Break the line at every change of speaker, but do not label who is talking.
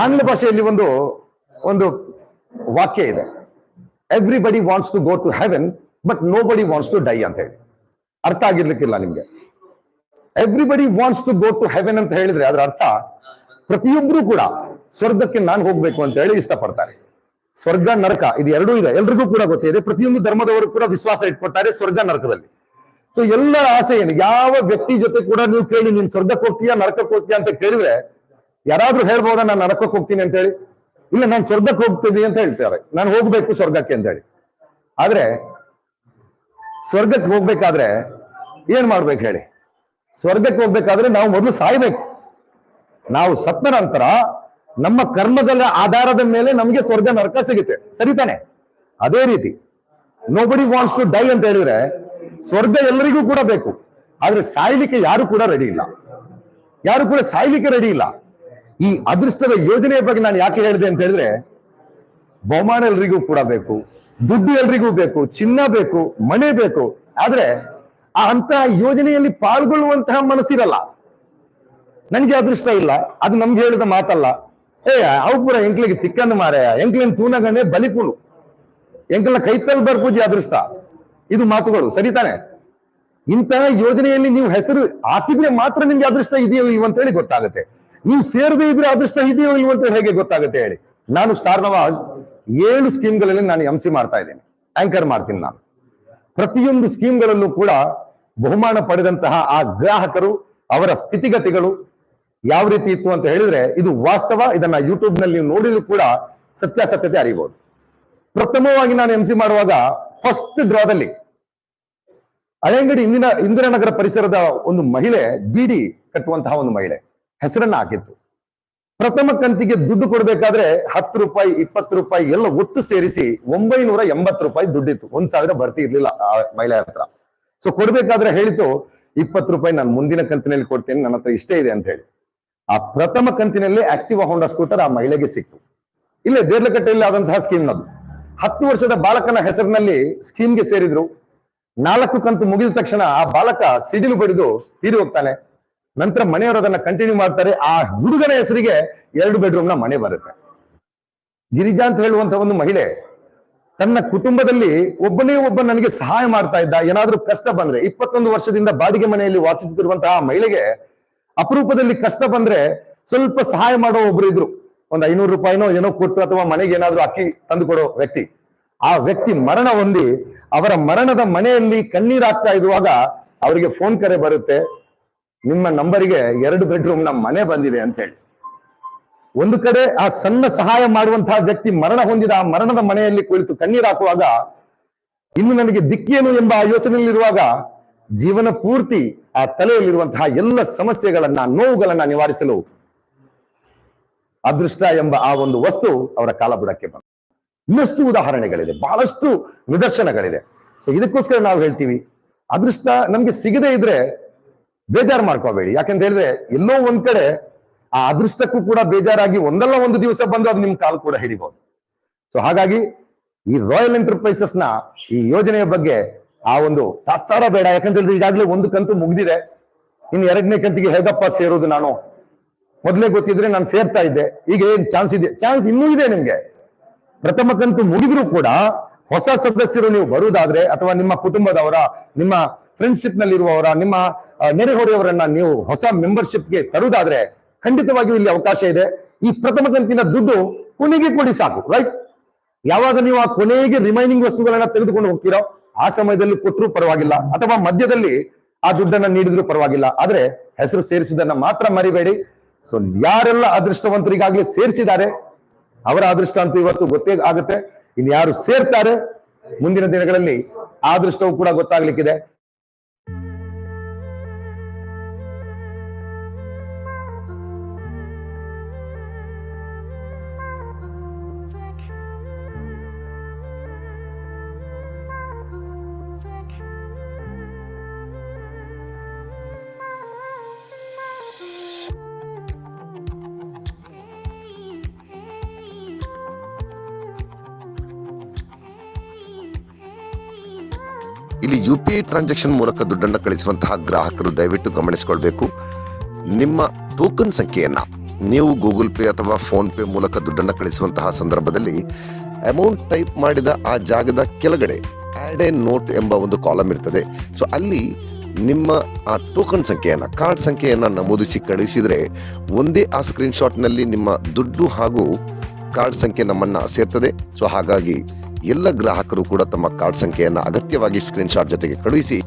ಆಂಗ್ಲ ಭಾಷೆಯಲ್ಲಿ ಒಂದು ಒಂದು ವಾಕ್ಯ ಇದೆ, everybody wants to go to heaven but nobody wants to die ಅಂತ ಹೇಳಿ. ಅರ್ಥ ಆಗಿರ್ಲಿಕ್ಕಿಲ್ಲ ನಿಮ್ಗೆ. Everybody wants to go to heaven ಅಂತ ಹೇಳಿದ್ರೆ ಅದರ ಅರ್ಥ ಪ್ರತಿಯೊಬ್ಬರು ಕೂಡ ಸ್ವರ್ಗಕ್ಕೆ ನಾನು ಹೋಗ್ಬೇಕು ಅಂತ ಹೇಳಿ ಇಷ್ಟಪಡ್ತಾರೆ. ಸ್ವರ್ಗ ನರಕ ಇದು ಎರಡೂ ಇದೆ, ಎಲ್ರಿಗೂ ಕೂಡ ಗೊತ್ತಿದೆ. ಪ್ರತಿಯೊಂದು ಧರ್ಮದವರು ಕೂಡ ವಿಶ್ವಾಸ ಇಟ್ಕೊತಾರೆ ಸ್ವರ್ಗ ನರಕದಲ್ಲಿ. ಸೊ ಎಲ್ಲರ ಆಸೆ ಏನು, ಯಾವ ವ್ಯಕ್ತಿ ಜೊತೆ ಕೂಡ ನೀವು ಕೇಳಿ ನೀನ್ ಸ್ವರ್ಗಕ್ಕೆ ಹೋಗ್ತೀಯಾ ನರಕಕ್ಕೆ ಹೋಗ್ತೀಯಾ ಅಂತ ಕೇಳಿದ್ರೆ ಯಾರಾದ್ರೂ ಹೇಳ್ಬೋದಾ ನಾನು ನರಕಕ್ಕೆ ಹೋಗ್ತೀನಿ ಅಂತ ಹೇಳಿ? ಇಲ್ಲ, ನಾನು ಸ್ವರ್ಗಕ್ಕೆ ಹೋಗ್ತೀನಿ ಅಂತ ಹೇಳ್ತಾರೆ, ನಾನು ಹೋಗ್ಬೇಕು ಸ್ವರ್ಗಕ್ಕೆ ಅಂತ ಹೇಳಿ. ಆದ್ರೆ ಸ್ವರ್ಗಕ್ಕೆ ಹೋಗ್ಬೇಕಾದ್ರೆ ಏನ್ ಮಾಡ್ಬೇಕು ಹೇಳಿ? ಸ್ವರ್ಗಕ್ಕೆ ಹೋಗ್ಬೇಕಾದ್ರೆ ನಾವು ಮೊದಲು ಸಾಯ್ಬೇಕು. ನಾವು ಸತ್ತ ನಂತರ ನಮ್ಮ ಕರ್ಮಗಳ ಆಧಾರದ ಮೇಲೆ ನಮ್ಗೆ ಸ್ವರ್ಗ ನರಕ ಸಿಗುತ್ತೆ, ಸರಿತಾನೆ? ಅದೇ ರೀತಿ ನೋಬಡಿ ವಾಂಟ್ಸ್ ಟು ಡೈ ಅಂತ ಹೇಳಿದ್ರೆ ಸ್ವರ್ಗ ಎಲ್ಲರಿಗೂ ಕೂಡ ಬೇಕು, ಆದ್ರೆ ಸಾಯ್ಲಿಕ್ಕೆ ಯಾರು ಕೂಡ ರೆಡಿ ಇಲ್ಲ. ಯಾರು ಕೂಡ ಸಾಯ್ಲಿಕ್ಕೆ ರೆಡಿ ಇಲ್ಲ. ಈ ಅದೃಷ್ಟದ ಯೋಜನೆಯ ಬಗ್ಗೆ ನಾನು ಯಾಕೆ ಹೇಳಿದೆ ಅಂತ ಹೇಳಿದ್ರೆ, ಬಹುಮಾನ ಎಲ್ರಿಗೂ ಕೂಡ ಬೇಕು, ದುಡ್ಡು ಎಲ್ರಿಗೂ ಬೇಕು, ಚಿನ್ನ ಬೇಕು, ಮನೆ ಬೇಕು. ಆದ್ರೆ ಅಂತಹ ಯೋಜನೆಯಲ್ಲಿ ಪಾಲ್ಗೊಳ್ಳುವಂತಹ ಮನಸ್ಸಿರಲ್ಲ. ನನ್ಗೆ ಅದೃಷ್ಟ ಇಲ್ಲ, ಅದು ನಮ್ಗೆ ಹೇಳಿದ ಮಾತಲ್ಲ. ಅವು ಪೂರ ಎಂಕ್ಲಿಗೆ ತಿಕ್ಕಂದು ಮಾರಾಯ, ಎಂಕ್ಲಿನ ತೂನಗಣ್ಣೆ ಬಲಿಪುಲು, ಎಂಕಲ ಕೈತಲ್ ಬರ್ಪೂಜಿ ಅದೃಷ್ಟ, ಇದು ಮಾತುಗಳು, ಸರಿತಾನೆ? ಇಂತಹ ಯೋಜನೆಯಲ್ಲಿ ನೀವು ಹೆಸರು ಹಾಕಿದ್ರೆ ಮಾತ್ರ ನಿಮ್ಗೆ ಅದೃಷ್ಟ ಇದೆಯೋ ಇಲ್ವ ಅಂತ ಹೇಳಿ ಗೊತ್ತಾಗುತ್ತೆ. ನೀವು ಸೇರದೇ ಇದ್ರೆ ಅದೃಷ್ಟ ಇದೆಯೋ ಇಲ್ವ ಅಂತ ಹೇಗೆ ಗೊತ್ತಾಗುತ್ತೆ ಹೇಳಿ? ನಾನು ಸ್ಟಾರ್ ನವಾಜ್ 7 ಸ್ಕೀಮ್ಗಳಲ್ಲಿ ನಾನು MC ಮಾಡ್ತಾ ಇದ್ದೇನೆ, ಆಂಕರ್ ಮಾಡ್ತೀನಿ ನಾನು. ಪ್ರತಿಯೊಂದು ಸ್ಕೀಮ್ಗಳಲ್ಲೂ ಕೂಡ ಬಹುಮಾನ ಪಡೆದಂತಹ ಆ ಗ್ರಾಹಕರು, ಅವರ ಸ್ಥಿತಿಗತಿಗಳು ಯಾವ ರೀತಿ ಇತ್ತು ಅಂತ ಹೇಳಿದ್ರೆ ಇದು ವಾಸ್ತವ. ಇದನ್ನ ಯೂಟ್ಯೂಬ್ ನಲ್ಲಿ ನೀವು ನೋಡಿದ್ರು ಕೂಡ ಸತ್ಯಾಸತ್ಯತೆ ಅರಿಬಹುದು. ಪ್ರಥಮವಾಗಿ ನಾನು MC ಮಾಡುವಾಗ ಫಸ್ಟ್ ಡ್ರಾದಲ್ಲಿ ಹಳೆಂಗಡಿ ಇಂದಿರಾನಗರ ಪರಿಸರದ ಒಂದು ಮಹಿಳೆ, ಬೀಡಿ ಕಟ್ಟುವಂತಹ ಒಂದು ಮಹಿಳೆ ಹೆಸರನ್ನ ಹಾಕಿತ್ತು. ಪ್ರಥಮ ಕಂತಿಗೆ ದುಡ್ಡು ಕೊಡ್ಬೇಕಾದ್ರೆ 10 ರೂಪಾಯಿ 20 ರೂಪಾಯಿ ಎಲ್ಲ ಒಟ್ಟು ಸೇರಿಸಿ 980 ರೂಪಾಯಿ ದುಡ್ಡಿತ್ತು. 1000 ಬರ್ತಿ ಇರ್ಲಿಲ್ಲ ಆ ಮಹಿಳೆ ಹತ್ರ. ಸೊ ಕೊಡ್ಬೇಕಾದ್ರೆ ಹೇಳಿತು 20 ರೂಪಾಯಿ ನಾನು ಮುಂದಿನ ಕಂತಿನಲ್ಲಿ ಕೊಡ್ತೇನೆ, ನನ್ನ ಹತ್ರ ಇಷ್ಟೇ ಇದೆ ಅಂತ ಹೇಳಿ. ಆ ಪ್ರಥಮ ಕಂತಿನಲ್ಲಿ ಆಕ್ಟಿವಾ ಹೋಂಡಾ ಸ್ಕೂಟರ್ ಆ ಮಹಿಳೆಗೆ ಸಿಕ್ತು. ಇಲ್ಲೇ ದೇರ್ಲಕಟ್ಟೆಯಲ್ಲಿ ಆದಂತಹ ಸ್ಕೀಮ್ ನದು. 10 ವರ್ಷದ ಬಾಲಕನ ಹೆಸರಿನಲ್ಲಿ ಸ್ಕೀಮ್ಗೆ ಸೇರಿದ್ರು. 4 ಕಂತು ಮುಗಿದ ತಕ್ಷಣ ಆ ಬಾಲಕ ಸಿಡಿಲು ಬಡಿದು ತೀರಿ ಹೋಗ್ತಾನೆ. ನಂತರ ಮನೆಯವರು ಅದನ್ನ ಕಂಟಿನ್ಯೂ ಮಾಡ್ತಾರೆ. ಆ ಹುಡುಗನ ಹೆಸರಿಗೆ 2 ಬೆಡ್ರೂಮ್ ನ ಮನೆ ಬರುತ್ತೆ. ಗಿರಿಜಾ ಅಂತ ಹೇಳುವಂತಹ ಒಂದು ಮಹಿಳೆ ತನ್ನ ಕುಟುಂಬದಲ್ಲಿ ಒಬ್ಬನೇ ಒಬ್ಬ ನನಗೆ ಸಹಾಯ ಮಾಡ್ತಾ ಇದ್ದ. ಏನಾದ್ರೂ ಕಷ್ಟ ಬಂದ್ರೆ 21 ವರ್ಷದಿಂದ ಬಾಡಿಗೆ ಮನೆಯಲ್ಲಿ ವಾಸಿಸುತ್ತಿರುವಂತಹ ಮಹಿಳೆಗೆ ಅಪರೂಪದಲ್ಲಿ ಕಷ್ಟ ಬಂದ್ರೆ ಸ್ವಲ್ಪ ಸಹಾಯ ಮಾಡೋ ಒಬ್ರು ಇದ್ರು. ಒಂದು 500 ರೂಪಾಯಿನೋ ಏನೋ ಕೊಟ್ಟು ಅಥವಾ ಮನೆಗೆ ಏನಾದ್ರೂ ಅಕ್ಕಿ ತಂದು ಕೊಡೋ ವ್ಯಕ್ತಿ. ಆ ವ್ಯಕ್ತಿ ಮರಣ ಹೊಂದಿ ಅವರ ಮರಣದ ಮನೆಯಲ್ಲಿ ಕಣ್ಣೀರಾಗ್ತಾ ಇರುವಾಗ ಅವರಿಗೆ ಫೋನ್ ಕರೆ ಬರುತ್ತೆ, ನಿಮ್ಮ ನಂಬರಿಗೆ 2 ಬೆಡ್ರೂಮ್ ನ ಮನೆ ಬಂದಿದೆ ಅಂತ ಹೇಳಿ. ಒಂದು ಕಡೆ ಆ ಸಣ್ಣ ಸಹಾಯ ಮಾಡುವಂತಹ ವ್ಯಕ್ತಿ ಮರಣ ಹೊಂದಿದ ಆ ಮರಣದ ಮನೆಯಲ್ಲಿ ಕುಳಿತು ಕಣ್ಣೀರು ಹಾಕುವಾಗ, ಇನ್ನು ನನಗೆ ದಿಕ್ಕೇನು ಎಂಬ ಆ ಯೋಚನೆಯಲ್ಲಿರುವಾಗ ಜೀವನ ಪೂರ್ತಿ ಆ ತಲೆಯಲ್ಲಿರುವಂತಹ ಎಲ್ಲ ಸಮಸ್ಯೆಗಳನ್ನ, ನೋವುಗಳನ್ನ ನಿವಾರಿಸಲು ಅದೃಷ್ಟ ಎಂಬ ಆ ಒಂದು ವಸ್ತು ಅವರ ಕಾಲಬುಡಕ್ಕೆ ಬಂತು. ಇನ್ನಷ್ಟು ಉದಾಹರಣೆಗಳಿದೆ, ಬಹಳಷ್ಟು ನಿದರ್ಶನಗಳಿದೆ. ಸೊ ಇದಕ್ಕೋಸ್ಕರ ನಾವು ಹೇಳ್ತೀವಿ, ಅದೃಷ್ಟ ನಮ್ಗೆ ಸಿಗದೇ ಇದ್ರೆ ಬೇಜಾರು ಮಾಡ್ಕೋಬೇಡಿ. ಯಾಕಂತ ಹೇಳಿದ್ರೆ ಎಲ್ಲೋ ಒಂದ್ ಕಡೆ ಆ ಅದೃಷ್ಟಕ್ಕೂ ಕೂಡ ಬೇಜಾರಾಗಿ ಒಂದಲ್ಲ ಒಂದು ದಿವಸ ಬಂದು ಅದು ನಿಮ್ ಕಾಲು ಕೂಡ ಹಿಡಿಬಹುದು. ಸೊ ಹಾಗಾಗಿ ಈ ರಾಯಲ್ ಎಂಟರ್ಪ್ರೈಸಸ್ ನ ಈ ಯೋಜನೆಯ ಬಗ್ಗೆ ಆ ಒಂದು ತಾತ್ಸಾರ ಬೇಡ. ಯಾಕಂತ ಹೇಳಿದ್ರೆ ಈಗಾಗಲೇ 1 ಕಂತು ಮುಗ್ದಿದೆ, ಇನ್ನು 2ನೇ ಕಂತಿಗೆ ಹೇಗಪ್ಪ ಸೇರೋದು? ನಾನು ಮೊದಲೇ ಗೊತ್ತಿದ್ರೆ ನಾನು ಸೇರ್ತಾ ಇದ್ದೆ. ಈಗ ಏನ್ ಚಾನ್ಸ್ ಇದೆ? ಚಾನ್ಸ್ ಇನ್ನೂ ಇದೆ ನಿಮ್ಗೆ. ಪ್ರಥಮ ಕಂತು ಮುಗಿದ್ರೂ ಕೂಡ ಹೊಸ ಸದಸ್ಯರು ನೀವು ಬರುವುದಾದ್ರೆ, ಅಥವಾ ನಿಮ್ಮ ಕುಟುಂಬದವರ, ನಿಮ್ಮ ಫ್ರೆಂಡ್ಶಿಪ್ ನಲ್ಲಿರುವವರ, ನಿಮ್ಮ ನೆರೆಹೊರೆಯವರನ್ನ ನೀವು ಹೊಸ ಮೆಂಬರ್ಶಿಪ್ಗೆ ತರುವುದಾದ್ರೆ ಖಂಡಿತವಾಗಿಯೂ ಇಲ್ಲಿ ಅವಕಾಶ ಇದೆ. ಈ ಪ್ರಥಮ ಕಂತಿನ ದುಡ್ಡು ಕೊನೆಗೆ ಕೊಡಿ ಸಾಕು, ರೈಟ್? ಯಾವಾಗ ನೀವು ಆ ಕೊನೆಗೆ ರಿಮೈನಿಂಗ್ ವಸ್ತುಗಳನ್ನ ತೆಗೆದುಕೊಂಡು ಹೋಗ್ತೀರೋ ಆ ಸಮಯದಲ್ಲಿ ಕೊಟ್ಟರು ಪರವಾಗಿಲ್ಲ, ಅಥವಾ ಮಧ್ಯದಲ್ಲಿ ಆ ದುಡ್ಡನ್ನ ನೀಡಿದ್ರು ಪರವಾಗಿಲ್ಲ. ಆದ್ರೆ ಹೆಸರು ಸೇರಿಸಿದನ್ನ ಮಾತ್ರ ಮರಿಬೇಡಿ. ಸೊ ಯಾರೆಲ್ಲ ಅದೃಷ್ಟವಂತರಿಗಾಗ್ಲೇ ಸೇರಿಸಿದ್ದಾರೆ ಅವರ ಅದೃಷ್ಟ ಅಂತೂ ಇವತ್ತು ಗೊತ್ತೇ ಆಗುತ್ತೆ. ಇನ್ನು ಯಾರು ಸೇರ್ತಾರೆ ಮುಂದಿನ ದಿನಗಳಲ್ಲಿ ಆ ಅದೃಷ್ಟವೂ ಕೂಡ ಗೊತ್ತಾಗ್ಲಿಕ್ಕಿದೆ.
ಇಲ್ಲಿ UPI ಟ್ರಾನ್ಸಾಕ್ಷನ್ ಮೂಲಕ ದುಡ್ಡನ್ನು ಕಳಿಸುವಂತಹ ಗ್ರಾಹಕರು ದಯವಿಟ್ಟು ಗಮನಿಸಿಕೊಳ್ಬೇಕು. ನಿಮ್ಮ ಟೋಕನ್ ಸಂಖ್ಯೆಯನ್ನ ನೀವು ಗೂಗಲ್ ಪೇ ಅಥವಾ ಫೋನ್ ಪೇ ಮೂಲಕ ದುಡ್ಡನ್ನು ಕಳಿಸುವಂತಹ ಸಂದರ್ಭದಲ್ಲಿ ಅಮೌಂಟ್ ಟೈಪ್ ಮಾಡಿದ ಆ ಜಾಗದ ಕೆಳಗಡೆ ಆ್ಯಡ್ ಎ ನೋಟ್ ಎಂಬ ಒಂದು ಕಾಲಮ್ ಇರ್ತದೆ. ಸೊ ಅಲ್ಲಿ ನಿಮ್ಮ ಆ ಟೋಕನ್ ಸಂಖ್ಯೆಯನ್ನು, ಕಾರ್ಡ್ ಸಂಖ್ಯೆಯನ್ನು ನಮೂದಿಸಿ ಕಳಿಸಿದರೆ ಒಂದೇ ಆ ಸ್ಕ್ರೀನ್ಶಾಟ್ನಲ್ಲಿ ನಿಮ್ಮ ದುಡ್ಡು ಹಾಗೂ ಕಾರ್ಡ್ ಸಂಖ್ಯೆ ನಮ್ಮನ್ನು ಸೇರ್ತದೆ. ಸೊ ಹಾಗಾಗಿ ಎಲ್ಲ ಗ್ರಾಹಕರು ಕೂಡ ತಮ್ಮ ಕಾರ್ಡ್ ಸಂಖ್ಯೆಯನ್ನು ಅಗತ್ಯವಾಗಿ ಸ್ಕ್ರೀನ್ಶಾಟ್ ಜೊತೆಗೆ ಕಳುಹಿಸಿ